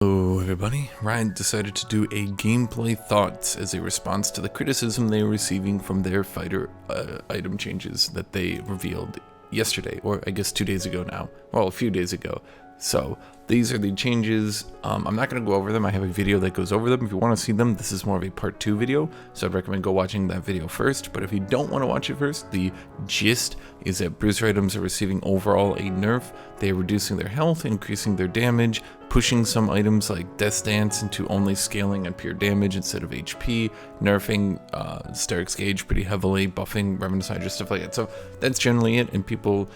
Hello everybody, Ryan decided to do a gameplay thoughts as a response to the criticism they were receiving from their fighter item changes that they revealed yesterday, or I guess 2 days ago now, well a few days ago. So these are the changes. I'm not going to go over them. I have a video that goes over them. If you want to see them, this is more of a part 2 video, so I'd recommend go watching that video first. But if you don't want to watch it first, the gist is that bruiser items are receiving overall a nerf. They are reducing their health, increasing their damage, pushing some items like Death Dance into only scaling on pure damage instead of HP, nerfing Sterak's gauge pretty heavily, buffing Riven, stuff like that. So that's generally it, and people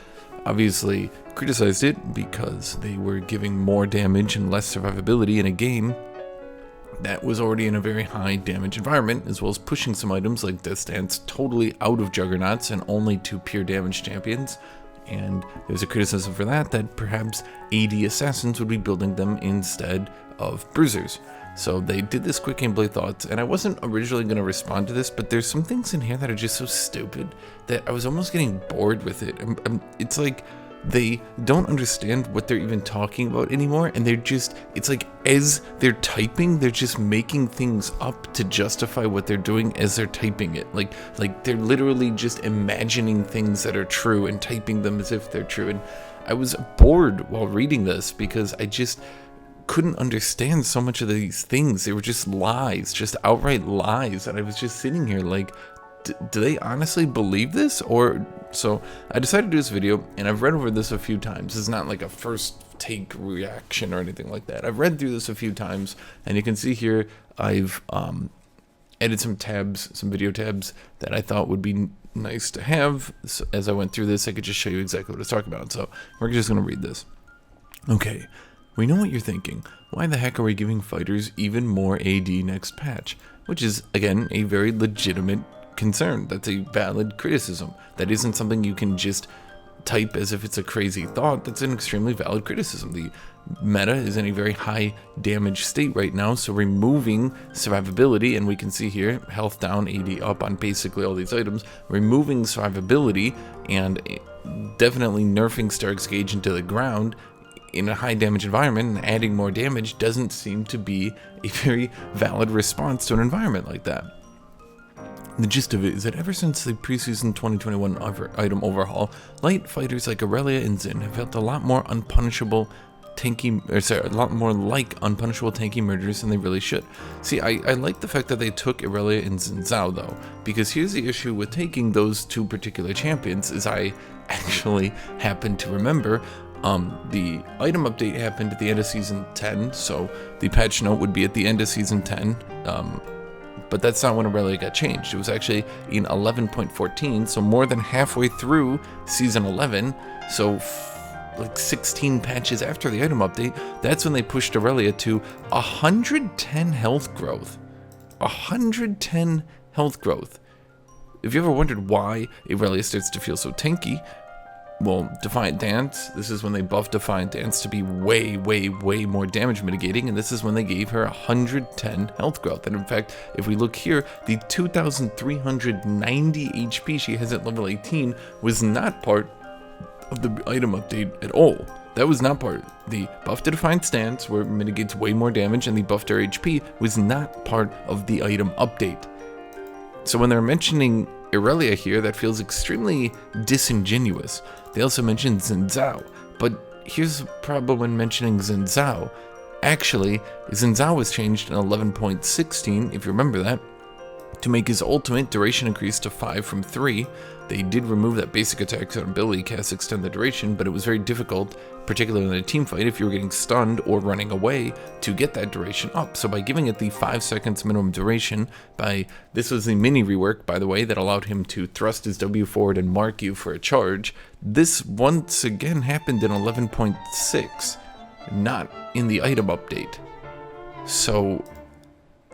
obviously criticized it because they were giving more damage and less survivability in a game that was already in a very high damage environment, as well as pushing some items like Death Dance totally out of Juggernauts and only to pure damage champions. And there's a criticism for that perhaps AD assassins would be building them instead of bruisers. So they did this quick gameplay thoughts, and I wasn't originally going to respond to this, but there's some things in here that are just so stupid that I was almost getting bored with it. It's like they don't understand what they're even talking about anymore, and they're just, it's like as they're typing, they're just making things up to justify what they're doing as they're typing it. Like they're literally just imagining things that are true and typing them as if they're true. And I was bored while reading this because I just couldn't understand so much of these things. They were just lies, just outright lies, and I was just sitting here like, do they honestly believe this? Or so I decided to do this video, and I've read over this a few times. It's not like a first take reaction or anything like that. I've read through this a few times, and you can see here I've added some tabs, some video tabs that I thought would be nice to have. So as I went through this, I could just show you exactly what it's talking about. So we're just going to read this. Okay. We know what you're thinking. Why the heck are we giving fighters even more AD next patch? Which is, again, a very legitimate concern. That's a valid criticism. That isn't something you can just type as if it's a crazy thought. That's an extremely valid criticism. The meta is in a very high damage state right now, so removing survivability, and we can see here, health down, AD up on basically all these items, removing survivability and definitely nerfing Sterak's gauge into the ground in a high damage environment and adding more damage doesn't seem to be a very valid response to an environment like that. The gist of it is that ever since the preseason 2021 item overhaul, light fighters like Aurelia and Xin have felt a lot more unpunishable a lot more like unpunishable tanky murderers than they really should. See, I like the fact that they took Aurelia and Xin Zhao though, because here's the issue with taking those two particular champions is I actually happen to remember the item update happened at the end of Season 10, so the patch note would be at the end of Season 10, but that's not when Aurelia got changed. It was actually in 11.14, so more than halfway through Season 11, so like 16 patches after the item update, that's when they pushed Aurelia to 110 health growth. 110 health growth. If you ever wondered why Aurelia starts to feel so tanky, well, Defiant Dance, this is when they buffed Defiant Dance to be way more damage mitigating, and this is when they gave her 110 health growth. And in fact, if we look here, the 2,390 HP she has at level 18 was not part of the item update at all. That was not part. The buff to Defiant Stance, where it mitigates way more damage, and the buff to her HP was not part of the item update. So when they're mentioning Aurelia here, that feels extremely disingenuous. They also mentioned Xin Zhao, but here's the problem when mentioning Xin Zhao. Actually, Xin Zhao was changed in 11.16, if you remember that, to make his ultimate duration increase to 5 from 3. They did remove that basic attack ability cast extend the duration, but it was very difficult, particularly in a team fight, if you were getting stunned or running away, to get that duration up. So by giving it the 5 seconds minimum duration, this was the mini rework, by the way, that allowed him to thrust his W forward and mark you for a charge. This once again happened in 11.6, not in the item update. So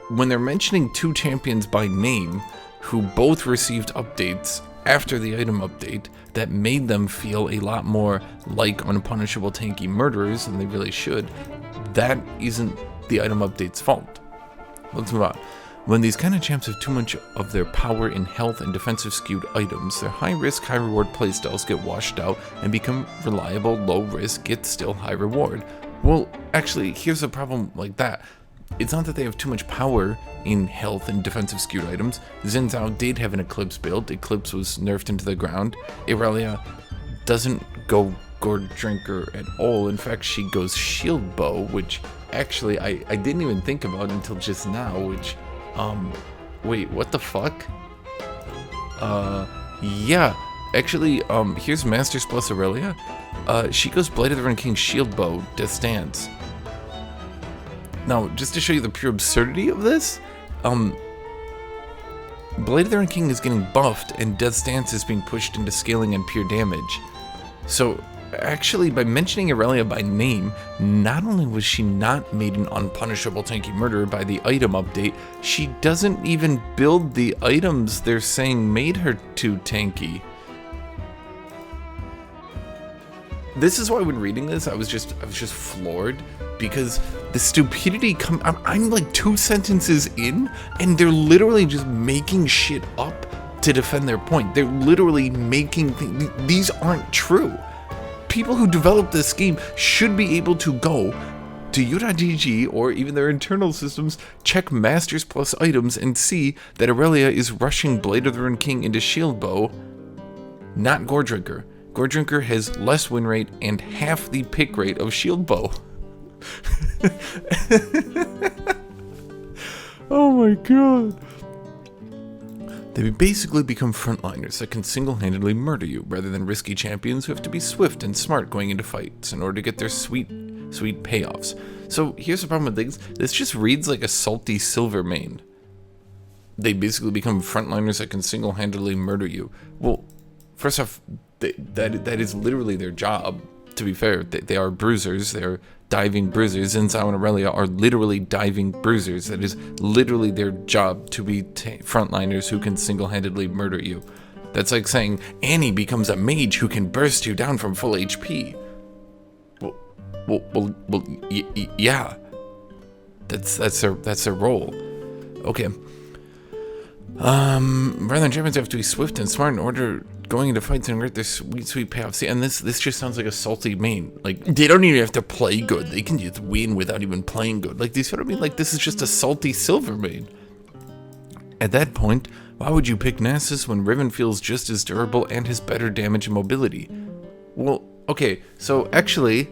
when they're mentioning two champions by name, who both received updates after the item update that made them feel a lot more like unpunishable tanky murderers than they really should, that isn't the item update's fault. Let's move on. When these kind of champs have too much of their power in health and defensive skewed items, their high risk, high reward playstyles get washed out and become reliable, low risk, yet still high reward. Well, actually, here's a problem like that. It's not that they have too much power in health and defensive skewed items. Xin Zhao did have an Eclipse build. Eclipse was nerfed into the ground. Irelia doesn't go Gourd Drinker at all. In fact, she goes Shield Bow, which actually I didn't even think about until just now, which, wait, what the fuck? Yeah, actually, here's Masters plus Irelia. She goes Blade of the Ren King Shield Bow, Death Stance. Now, just to show you the pure absurdity of this, Blade of the Ren King is getting buffed, and Death Stance is being pushed into scaling and pure damage. So, actually, by mentioning Irelia by name, not only was she not made an unpunishable tanky murderer by the item update, she doesn't even build the items they're saying made her too tanky. This is why when reading this, I was just floored, because the stupidity I'm like 2 sentences in, and they're literally just making shit up to defend their point. They're literally making these aren't true. People who develop this game should be able to go to u.gg or even their internal systems, check Masters plus items, and see that Irelia is rushing Blade of the Ren King into Shield Bow, not Gourd Drinker. Gourd Drinker has less win rate and half the pick rate of Shield Bow. Oh my god. They basically become frontliners that can single-handedly murder you, rather than risky champions who have to be swift and smart going into fights in order to get their sweet payoffs. So here's the problem with things. This just reads like a salty silver main. They basically become frontliners that can single-handedly murder you. Well, first off, that is literally their job, to be fair. They are bruisers. They're diving bruisers. Xin Zhao and Irelia are literally diving bruisers. That is literally their job, to be frontliners who can single-handedly murder you. That's like saying Annie becomes a mage who can burst you down from full HP. Yeah. That's their role. Okay. Rather than champions have to be swift and smart in order going into fights and get their sweet payoffs. See, and this just sounds like a salty main. Like, they don't even have to play good. They can just win without even playing good. Like, these sort of mean, like, this is just a salty silver main. At that point, why would you pick Nasus when Riven feels just as durable and has better damage and mobility? Well, okay, so actually,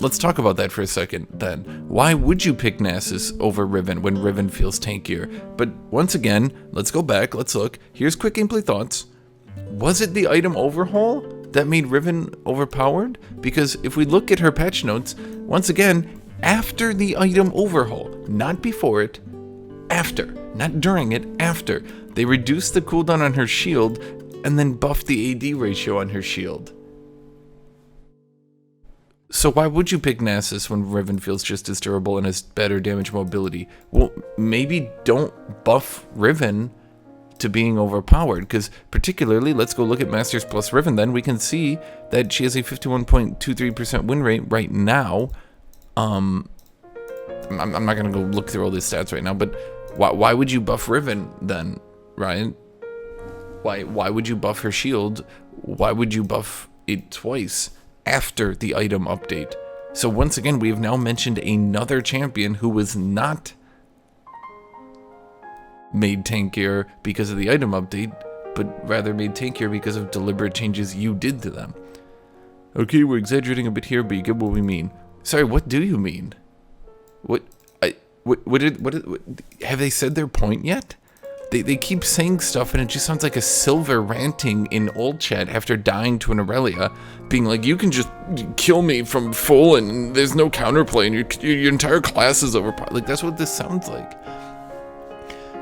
let's talk about that for a second then. Why would you pick Nasus over Riven when Riven feels tankier? But once again, let's go back, let's look. Here's quick gameplay thoughts. Was it the item overhaul that made Riven overpowered? Because if we look at her patch notes, once again, after the item overhaul, not before it, after, not during it, after, they reduced the cooldown on her shield and then buffed the AD ratio on her shield. So why would you pick Nasus when Riven feels just as durable and has better damage mobility? Well, maybe don't buff Riven to being overpowered, because particularly, let's go look at Masters plus Riven then, we can see that she has a 51.23% win rate right now. I'm not going to go look through all these stats right now, but why would you buff Riven then, Ryan? Why would you buff her shield? Why would you buff it twice after the item update? So once again, we have now mentioned another champion who was not made tankier because of the item update, but rather made tankier because of deliberate changes you did to them. Okay, we're exaggerating a bit here, but you get what we mean. Sorry, what do you mean? What have they said their point yet? They keep saying stuff and it just sounds like a silver ranting in old chat after dying to an Irelia, being like, you can just kill me from full and there's no counterplay and your entire class is overpowered. Like, that's what this sounds like.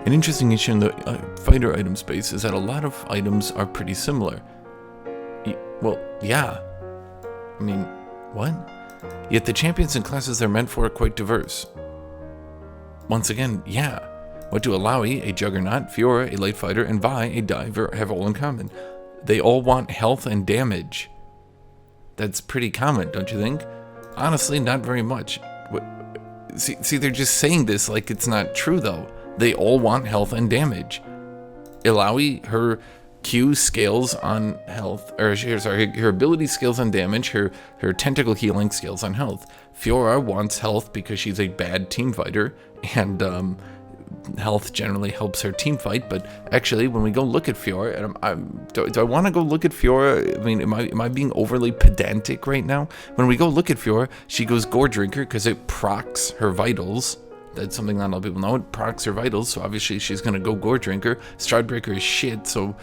An interesting issue in the fighter item space is that a lot of items are pretty similar. Well, yeah. I mean, what? Yet the champions and classes they're meant for are quite diverse. Once again, yeah. What do Alawi, a Juggernaut, Fiora, a light fighter, and Vi, a diver, have all in common? They all want health and damage. That's pretty common, don't you think? Honestly, not very much. See, they're just saying this like it's not true, though. They all want health and damage. Alawi, her Q scales on health, or sorry, her ability scales on damage, her tentacle healing scales on health. Fiora wants health because she's a bad team fighter, and health generally helps her team fight. But actually, when we go look at Fiora, and do I want to go look at Fiora? I mean, am I being overly pedantic right now? When we go look at Fiora, she goes Gore Drinker because it procs her vitals. That's something not a lot of people know. It procs her vitals, so obviously she's gonna go Gore Drinker. Stridebreaker is shit, so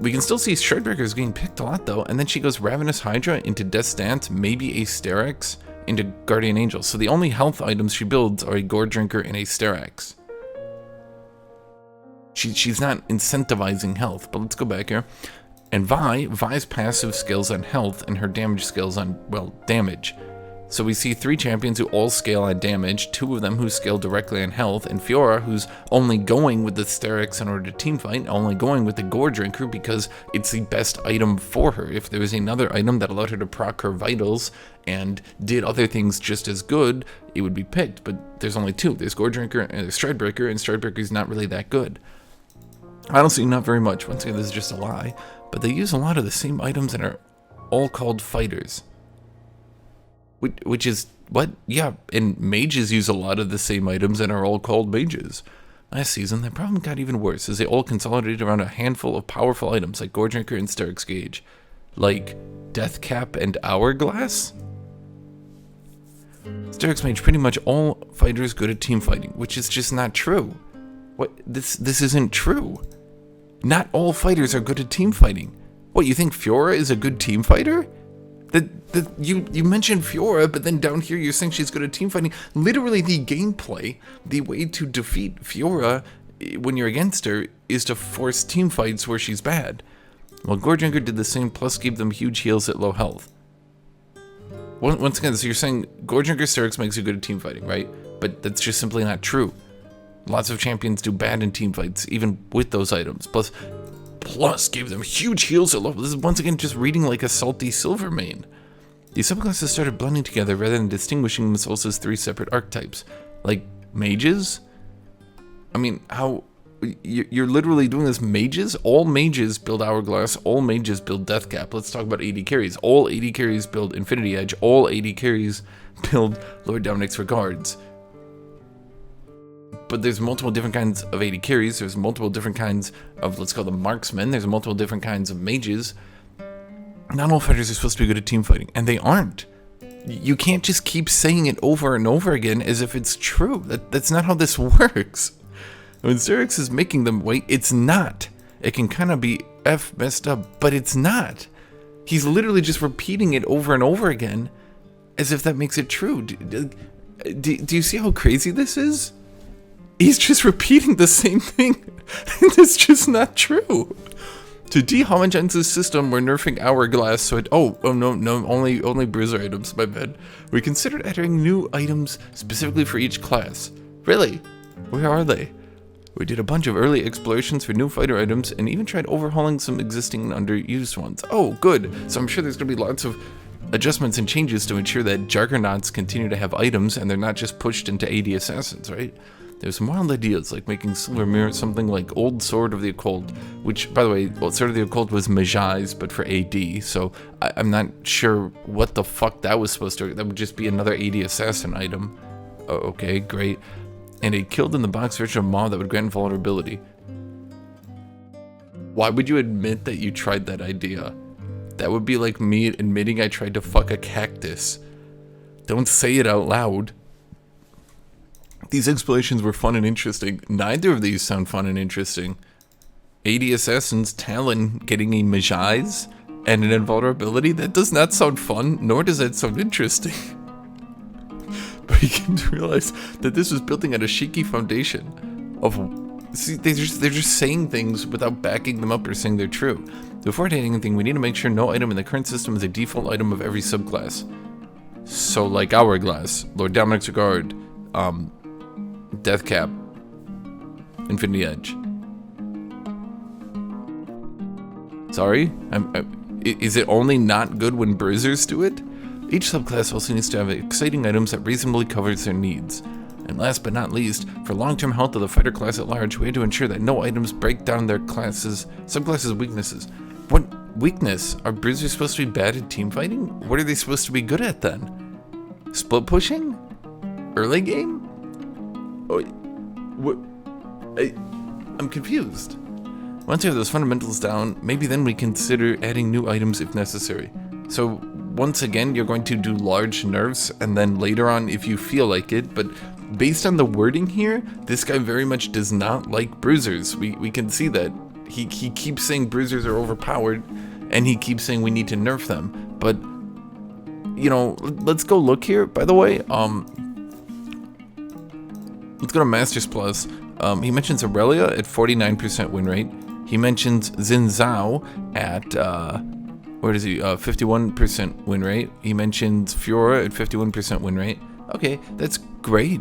we can still see Stridebreaker is getting picked a lot though. And then she goes Ravenous Hydra into Death's Dance, maybe a Sterak into Guardian Angel. So the only health items she builds are a Gore Drinker and a Sterak. She's not incentivizing health, but let's go back here. And Vi's passive scales on health and her damage scales on, well, damage. So we see 3 champions who all scale on damage, 2 of them who scale directly on health, and Fiora who's only going with the Sterak in order to teamfight, only going with the Gore Drinker because it's the best item for her. If there was another item that allowed her to proc her vitals and did other things just as good, it would be picked. But there's only 2. There's Gore Drinker and there's Stridebreaker, and Stridebreaker's not really that good. Honestly, not very much. Once again, this is just a lie. But they use a lot of the same items and are all called fighters. Which is, what? Yeah, and mages use a lot of the same items and are all called mages. Last season, the problem got even worse, as they all consolidated around a handful of powerful items like Gore Drinker and Sterak's Gauge. Like Death Cap and Hourglass? Sterak's made pretty much all fighters good at team fighting, which is just not true. What? This isn't true. Not all fighters are good at team fighting. What, you think Fiora is a good team fighter? You mentioned Fiora, but then down here you're saying she's good at team fighting. Literally the gameplay, the way to defeat Fiora when you're against her is to force team fights where she's bad. Well, Gore Drinker did the same, plus gave them huge heals at low health. Once again, so you're saying Gore Drinker Sterak makes you good at team fighting, right? But that's just simply not true. Lots of champions do bad in team fights, even with those items. Plus gave them huge heals at low. This is once again just reading like a salty Silvermane. These subclasses started blending together rather than distinguishing themselves as 3 separate archetypes. Like mages? I mean, how... You're literally doing this. Mages? All mages build Hourglass. All mages build Death Cap. Let's talk about AD carries. All AD carries build Infinity Edge. All AD carries build Lord Dominic's Regards. But there's multiple different kinds of AD carries. There's multiple different kinds of, let's call them marksmen. There's multiple different kinds of mages. Not all fighters are supposed to be good at team fighting, and they aren't. You can't just keep saying it over and over again as if it's true. That's not how this works. When Sterak is making them wait, it's not. It can kind of be messed up, but it's not. He's literally just repeating it over and over again as if that makes it true. Do you see how crazy this is? He's just repeating the same thing, and it's just not true. To de-homogenize the system, we're nerfing Hourglass, so it... Oh, no, only bruiser items, my bad. We considered entering new items specifically for each class. Really? Where are they? We did a bunch of early explorations for new fighter items, and even tried overhauling some existing and underused ones. Oh, good. So I'm sure there's going to be lots of adjustments and changes to ensure that Juggernauts continue to have items, and they're not just pushed into AD Assassins, right? There's some wild ideas, like making Silver Mirror something like Old Sword of the Occult, which, by the way, Old Sword of the Occult was Majai's, but for AD, so I'm not sure what the fuck that was supposed to... That would just be another AD Assassin item. Oh, okay, great. And a killed-in-the-box version of Maw that would grant vulnerability. Why would you admit that you tried that idea? That would be like me admitting I tried to fuck a cactus. Don't say it out loud. These explorations were fun and interesting. Neither of these sound fun and interesting. AD Assassin's Talon getting a Majai's and an invulnerability? That does not sound fun, nor does that sound interesting. But you came to realize that this was building on a shaky foundation of... See, they're just saying things without backing them up or saying they're true. Before doing anything, we need to make sure no item in the current system is a default item of every subclass. So, like Hourglass, Lord Dominic's Regard, Death Cap, Infinity Edge. Sorry? Is it only not good when bruisers do it? Each subclass also needs to have exciting items that reasonably covers their needs. And last but not least, for long-term health of the fighter class at large, we had to ensure that no items break down their subclasses' weaknesses. What weakness? Are bruisers supposed to be bad at team fighting? What are they supposed to be good at then? Split pushing? Early game? Oh, what? I'm confused. Once we have those fundamentals down, maybe then we consider adding new items if necessary. So once again, you're going to do large nerfs, and then later on if you feel like it, but based on the wording here, this guy very much does not like bruisers. We can see that. He keeps saying bruisers are overpowered, and he keeps saying we need to nerf them. But, you know, let's go look here, by the way. Let's go to Masters Plus. He mentions Aurelia at 49% win rate. He mentions Xin Zhao at, where is he? 51% win rate. He mentions Fiora at 51% win rate. Okay, that's great.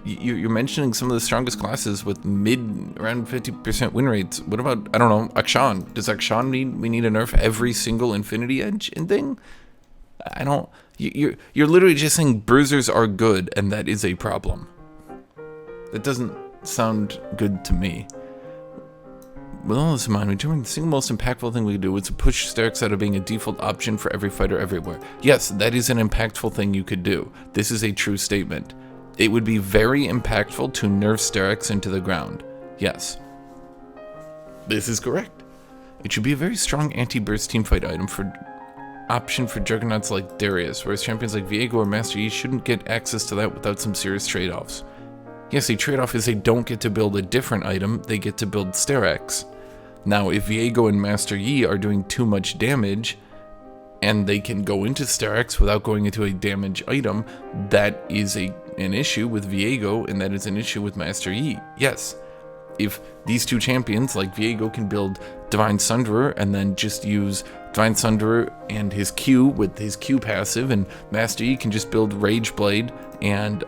You're mentioning some of the strongest classes with around 50% win rates. What about, I don't know, Akshan? Does Akshan mean we need to nerf every single Infinity Edge and thing? I don't, you're literally just saying bruisers are good, and that is a problem. That doesn't sound good to me. With all this in mind, we determined the single most impactful thing we could do was to push Sterak out of being a default option for every fighter everywhere. Yes, that is an impactful thing you could do. This is a true statement. It would be very impactful to nerf Sterak into the ground. Yes. This is correct. It should be a very strong anti-burst teamfight item for option for juggernauts like Darius, whereas champions like Viego or Master Yi shouldn't get access to that without some serious trade-offs. Yes, a trade-off is they don't get to build a different item, they get to build Sterak. Now, if Viego and Master Yi are doing too much damage, and they can go into Sterak without going into a damage item, that is an issue with Viego, and that is an issue with Master Yi. Yes, if these two champions, like Viego, can build Divine Sunderer, and then just use Divine Sunderer and his Q with his Q passive, and Master Yi can just build Rage Blade and,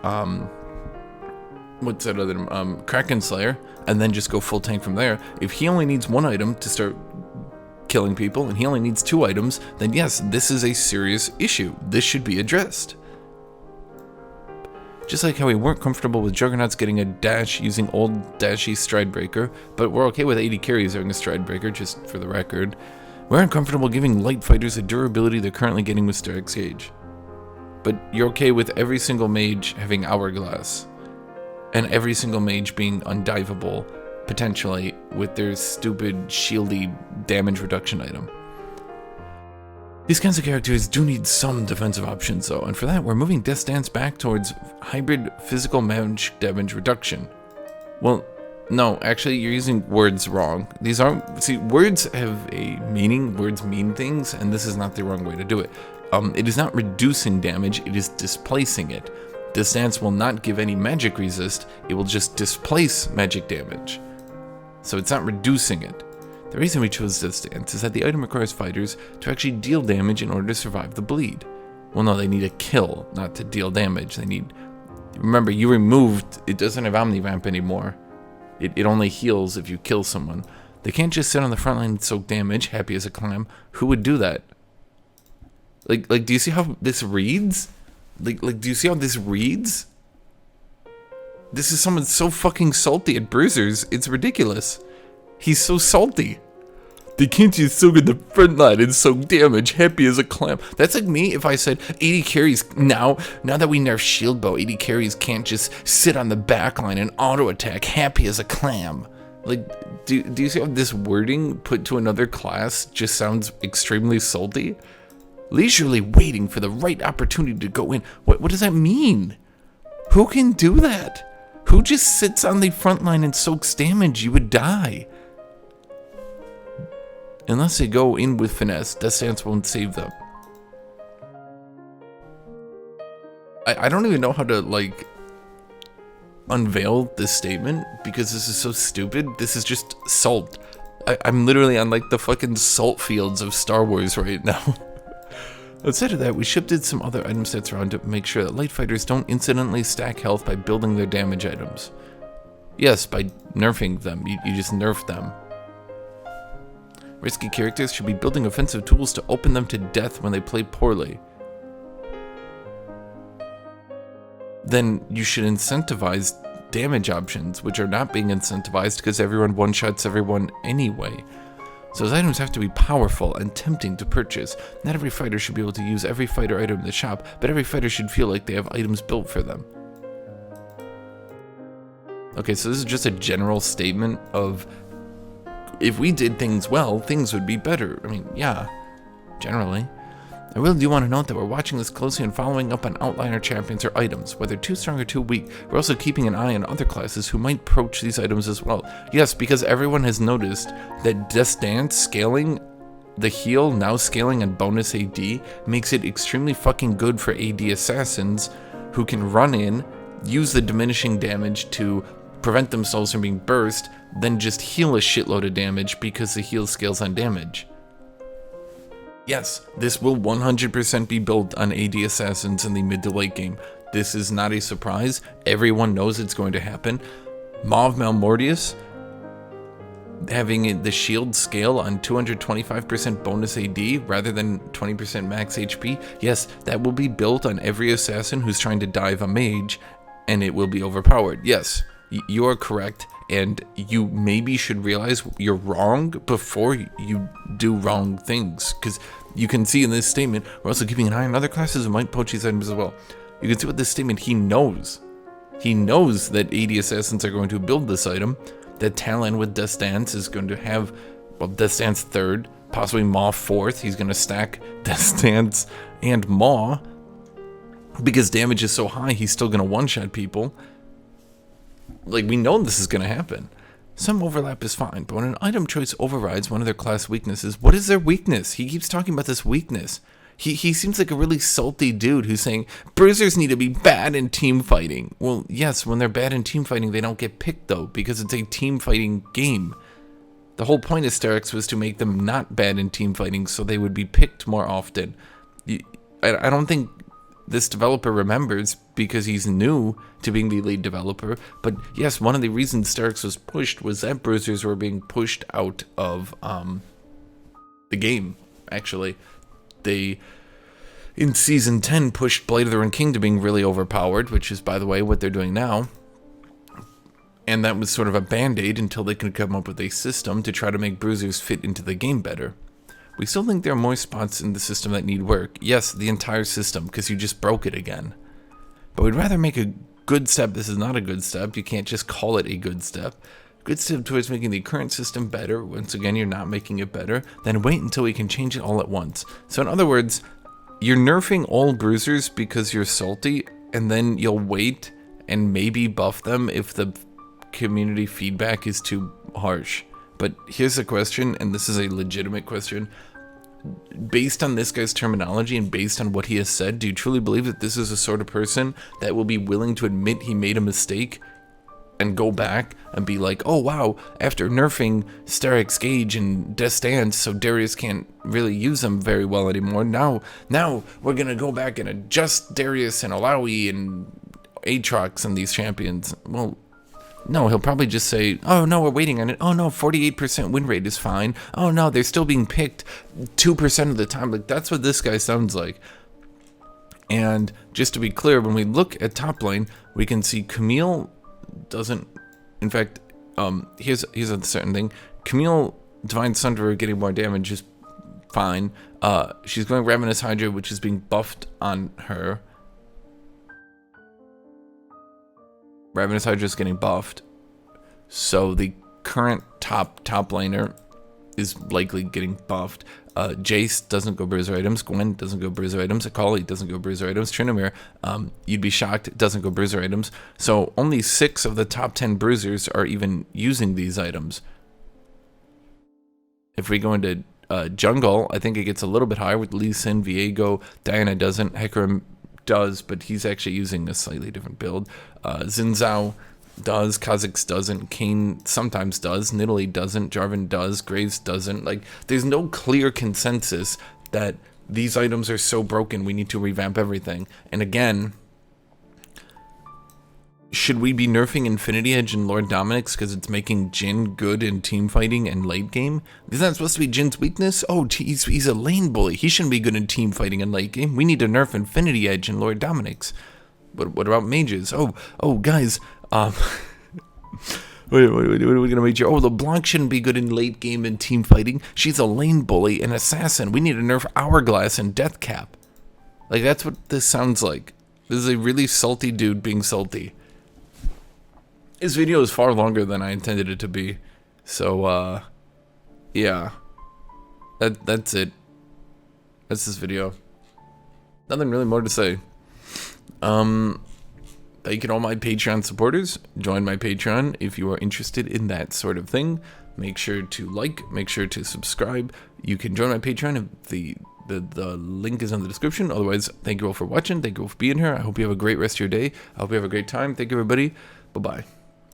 what's that other name? Kraken Slayer, and then just go full tank from there. If he only needs one item to start killing people, and he only needs 2 items, then yes, this is a serious issue. This should be addressed. Just like how we weren't comfortable with Juggernauts getting a dash using old dashy Stridebreaker, but we're okay with 80 carries having a Stridebreaker, just for the record. We're uncomfortable giving light fighters the durability they're currently getting with Sterak's Gauge. But you're okay with every single mage having Hourglass, and every single mage being undiveable, potentially, with their stupid shieldy damage reduction item. These kinds of characters do need some defensive options though, and for that we're moving Death Stance back towards hybrid physical damage reduction. Well, no, actually you're using words wrong. These aren't, see, words have a meaning, words mean things, and this is not the wrong way to do it. It is not reducing damage, it is displacing it. This stance will not give any magic resist, it will just displace magic damage. So it's not reducing it. The reason we chose this stance is that the item requires fighters to actually deal damage in order to survive the bleed. Well, no, they need a kill, not to deal damage. They need, remember, you removed, it doesn't have Omnivamp anymore. It only heals if you kill someone. They can't just sit on the front line and soak damage, happy as a clam. Who would do that? Like, do you see how this reads? Like, do you see how this reads? This is someone so fucking salty at Bruisers, it's ridiculous. He's so salty. They can't just soak in the front line and soak damage, happy as a clam. That's like me if I said 80 carries, now that we nerf shield bow, 80 carries can't just sit on the back line and auto attack, happy as a clam. Like, do you see how this wording put to another class just sounds extremely salty? Leisurely waiting for the right opportunity to go in. What does that mean? Who can do that? Who just sits on the front line and soaks damage? You would die. Unless they go in with finesse, Death Stance won't save them. I don't even know how to, like, unveil this statement, because this is so stupid. This is just salt. I'm literally on, like, the fucking salt fields of Star Wars right now. Outside of that, we shifted some other item sets around to make sure that light fighters don't incidentally stack health by building their damage items. Yes, by nerfing them. You just nerf them. Risky characters should be building offensive tools to open them to death when they play poorly. then you should incentivize damage options, which are not being incentivized because everyone one-shots everyone anyway. So those items have to be powerful and tempting to purchase. Not every fighter should be able to use every fighter item in the shop, but every fighter should feel like they have items built for them. Okay, so this is just a general statement of, if we did things well, things would be better. I mean, yeah, generally. I really do want to note that we're watching this closely and following up on outliner champions or items, whether too strong or too weak. We're also keeping an eye on other classes who might approach these items as well. Yes, because everyone has noticed that Dance scaling the heal, now scaling on bonus AD, makes it extremely fucking good for AD assassins who can run in, use the diminishing damage to prevent themselves from being burst, then just heal a shitload of damage because the heal scales on damage. Yes, this will 100% be built on AD assassins in the mid to late game. This is not a surprise. Everyone knows it's going to happen. Mauve Malmortius having the shield scale on 225% bonus AD rather than 20% max HP. Yes, that will be built on every assassin who's trying to dive a mage, and it will be overpowered. Yes, you are correct. And you maybe should realize you're wrong before you do wrong things. Because you can see in this statement, we're also keeping an eye on other classes who might poach these items as well. You can see with this statement, he knows. He knows that AD assassins are going to build this item. That Talon with Dance is going to have, well, Dance 3rd, possibly Maw 4th. He's going to stack Dance and Maw. Because damage is so high, he's still going to one-shot people. Like, we know this is going to happen. Some overlap is fine, but when an item choice overrides one of their class weaknesses, what is their weakness? He keeps talking about this weakness. He seems like a really salty dude who's saying, bruisers need to be bad in team fighting. Well, yes, when they're bad in team fighting, they don't get picked, though, because it's a team fighting game. The whole point of Sterak was to make them not bad in team fighting, so they would be picked more often. I don't think this developer remembers because he's new to being the lead developer. But yes, one of the reasons Sterak was pushed was that bruisers were being pushed out of the game, actually. They, in Season 10, pushed Blade of the Ruined King to being really overpowered, which is, by the way, what they're doing now. And that was sort of a band-aid until they could come up with a system to try to make bruisers fit into the game better. We still think there are more spots in the system that need work. Yes, the entire system, because you just broke it again. But we'd rather make a good step. This is not a good step. You can't just call it a good step. Good step towards making the current system better. Once again, you're not making it better. Then wait until we can change it all at once. So in other words, you're nerfing all bruisers because you're salty, and then you'll wait and maybe buff them if the community feedback is too harsh. But here's the question, and this is a legitimate question. Based on this guy's terminology and based on what he has said, do you truly believe that this is the sort of person that will be willing to admit he made a mistake and go back and be like, oh wow, after nerfing Sterak's Gauge and Dance, so Darius can't really use them very well anymore, now we're gonna go back and adjust Darius and Alawi and Aatrox and these champions? Well, no, he'll probably just say, oh no, we're waiting on it. Oh no, 48% win rate is fine. Oh no, they're still being picked 2% of the time. Like, that's what this guy sounds like. And just to be clear, when we look at top lane, we can see Camille doesn't, in fact, here's a certain thing. Camille, Divine Sunderer getting more damage is fine. She's going Ravenous Hydra, which is being buffed on her. Ravenous Hydra is getting buffed, so the current top laner is likely getting buffed. Jace doesn't go bruiser items. Gwen doesn't go bruiser items. Akali doesn't go bruiser items. Tryndamere, you'd be shocked, doesn't go bruiser items. So only 6 of the top 10 bruisers are even using these items. If we go into jungle, I think it gets a little bit higher with Lee Sin, Viego. Diana doesn't. Hecarim does, but he's actually using a slightly different build. Xin Zhao does, Kha'Zix doesn't, Kayn sometimes does, Nidalee doesn't, Jarvan does, Graves doesn't. Like, there's no clear consensus that these items are so broken we need to revamp everything. And again, should we be nerfing Infinity Edge and Lord Dominik's because it's making Jhin good in team fighting and late game? Isn't that supposed to be Jin's weakness? Oh, he's a lane bully. He shouldn't be good in team fighting and late game. We need to nerf Infinity Edge and Lord Dominik's. What about mages? Oh, guys. What are we gonna major? Oh, LeBlanc shouldn't be good in late game and team fighting. She's a lane bully, an assassin. We need to nerf Hourglass and Deathcap. Like, that's what this sounds like. This is a really salty dude being salty. This video is far longer than I intended it to be. So, yeah. That's it. That's this video. Nothing really more to say. Thank you to all my Patreon supporters. Join my Patreon if you are interested in that sort of thing. Make sure to like, make sure to subscribe. You can join my Patreon if the link is in the description. Otherwise, thank you all for watching. Thank you all for being here. I hope you have a great rest of your day. I hope you have a great time. Thank you, everybody. Bye-bye.